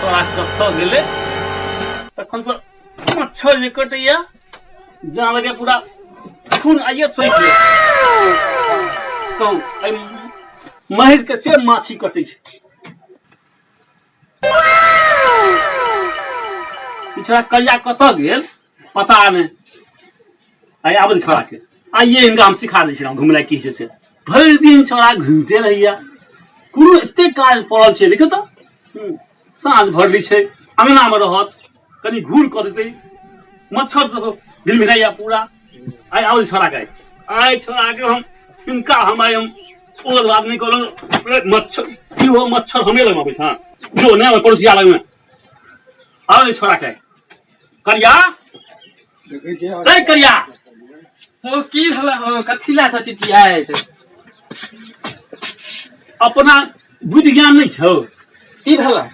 छोड़ा कत्तो गेले तखन से मच्छर जे कटैया जहाँ लगे पूरा खून आइए सोई के कहूँ आई महेश के से माछी कटै छै छोड़ा करिया कतऽ गेल पता नहीं आई आबे छोड़ा के आइए इनका हम सिखा दै छी घुमला की छै से भरि दिन छोड़ा घुमते रहिया कोनो एते काज पड़ल छै देखियौ तऽ साँझ भरली छै अंगना में रहत कनी घूर कऽ देतै मच्छर सब गिलमिलाइया पूरा आई आबे छोड़ा के आई छोड़ा के हम इनका हम ओर बात नहीं करो मच्छर की हो मच्छर हमें लग में हां जो ने पड़ोसिया लग में आबे छोड़ा के करिया रे करिया हो की हला हो कथिला छ चिटियाए अपना बुद्धि ज्ञान नहीं छौ ई भला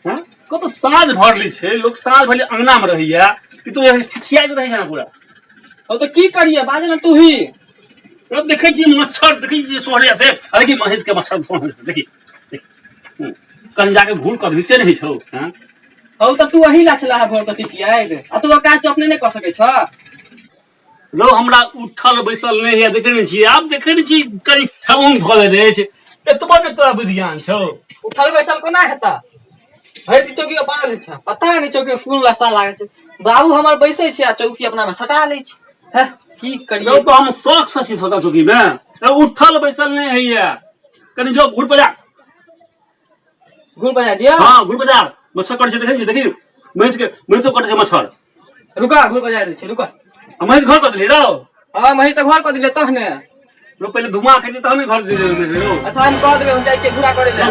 हां कतो साँझ भरली छै लोग साँझ भरली अंगना में रहैया कि तो छिया रहै छै ना पूरा ओ तो की करिए बाजे ना तू ही अब देखै छी मच्छर देखै छी सोहरिया से अरे की महेश के मच्छर सोहरिया से देखी कहीं जाके घूर कर से नहीं छौ हां हो त तू वही ला छला भर त चिटियाए आ तू काज तो अपने नहीं कर सकै छ लो हमरा उठल बैसल नहीं है देखे नहीं छी आप देखे नहीं छी कहीं ठगुन भले रहे छै एतबा ने तोरा बुधियान छौ उठल बैसल कोना हेता भरि दी चौकी पर पड़ल छ पता नहीं चौकी कोन लसा लागे छै बाबू हमर बैसै छै आ चौकी अपना में सटा लै छै ह की करियो तो हम शौक से छी सटा चौकी में उठल बैसल नहीं है कहीं जो घूर बजा दियो हां घूर बाजार मच्छर कट छै देखी महेश कट छै मच्छर रुका घूर बजा दे छै रुका महेश घर कर दिली रो हां महेश त घर कर दिले तहने रो पहले धुआं कर दे तहने घर दे रो अच्छा हम कह देबे हम जाय छै घुरा करे ले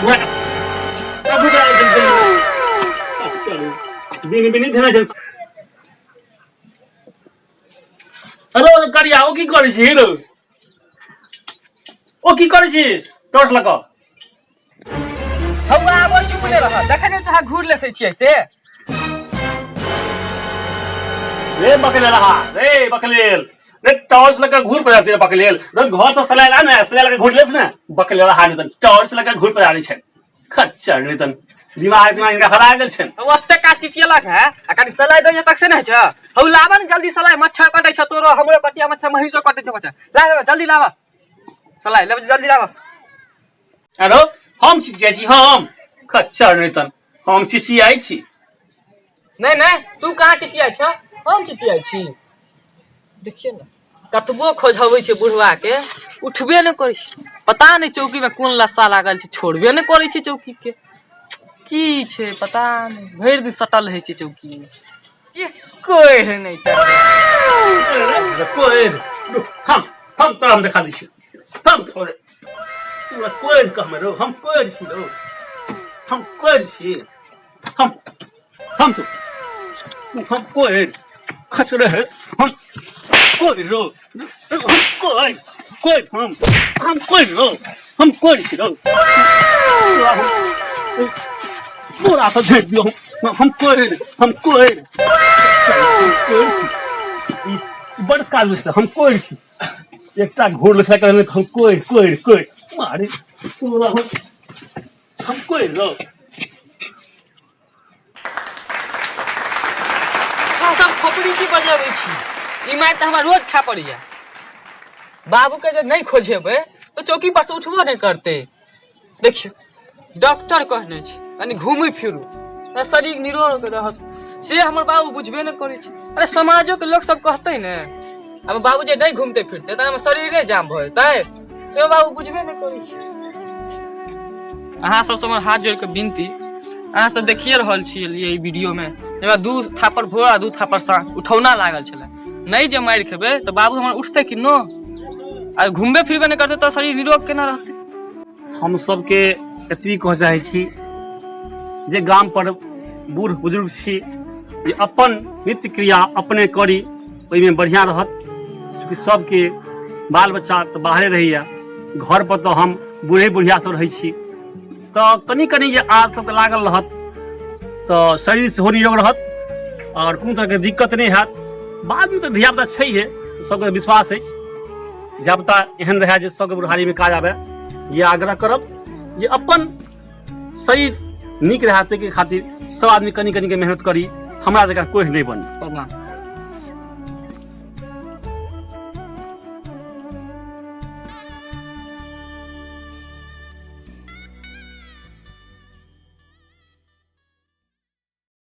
बिनी धेना छै हेलो करिया ओ की करै छी रो ओ की करै छी टॉर्च लगा हौआ आबो चुप ने रह देखै ने चाह घूर लेसै छियै से रे बकलेल रे टॉर्च लगा घूर पर जाती है बकलेल रे घर से सलाइला ना सलाइ लगा घूर लेस ना बकलेल हानि तन टॉर्च लगा घूर पर जानी छै खच्चर रे तन दिमाग इनका हरा गेल छै ओते का चिचियलक है आ कनी सलाइ दै तक से नहीं छ हौ लाबा ने जल्दी सलाइ मच्छर कटै छ तोरो हमरो कटिया मच्छर महिषो कटै छ मच्छर ला जल्दी लाबा सलाइ ले जल्दी लाबा अरे हम चिचियाई छी हम खच्चर रे तन हम चिचियाई छी नहीं तू कहां चिचियाई छ हम चिचियाई छी देखिए ना कतबो खोजबै छै बुढ़वा के उठबे न करै छै पता नहीं चौकी में कोन लस्सा लागल छै छोड़बे न करै छै चौकी के की छै पता नहीं भरि दिन सटल रहै छै चौकी में ये कोई नहीं कोई हम तोरा हम दिखा दै छी हम थोड़े पूरा कोई कह रो हम कोई छी रो हम कोई छी हम तो हम कोई खचरे है हम कोई रो हम कोई रो हम कोई छी रो पूरा तो झेड़ दियो हम कोई बड़ काल हम कोई छी एकटा घोर लसा के हम कोई मारे पूरा हम कोई रो सब खोपड़ी की बजाबै छी ई मार त हमरा रोज खा पड़िया बाबू के जे नहीं खोजेबे तो चौकी पर से उठबो नहीं करते देखियो डॉक्टर कहने छी यानी घूमै फिरू शरीर निरोग रहत से हमर बाबू बुझबे नहीं करे छी अरे समाजो के लोग सब कहते ने हम बाबू जे नहीं घूमते फिरते त हमर शरीरे जाम भ जेतै से बाबू बुझबे नहीं करे छी अहाँ सब से हाथ जोड़ के विनती अहाँ सब देखिए रहल छी ये वीडियो में जेमा 2 थापर भोर आ 2 थापर सांझ उठौना लागल छले नहीं जे मार खेबे तो बाबू हमर उठते कि नो आ घूमबे फिरबे नहीं करते तो शरीर निरोग केना रहते हम सब के एतबी कह चाहे छी जे गाम पर बूढ़ बुजुर्ग छी जे अपन नित्य क्रिया अपने करी ओहि में बढ़िया रहत क्योंकि सबके बाल बच्चा तो बाहरे रहैया घर पर तो हम बूढ़े बुढ़िया सब रहे छी तो कनी जे आदत सब लागल रहत तो शरीर से निरोग रहत और कोनो तरह के दिक्कत नहीं हैत बाद में तो धियापुता छै है सबके विश्वास है धियापुता एहन रहे जे सबके बुढ़ारी में काज आवे ये आग्रह करब जे अपन शरीर निक रहते के खातिर सब आदमी कनी कनी के मेहनत करी, हमरा जगह कोई नहीं बनी। प्रणाम।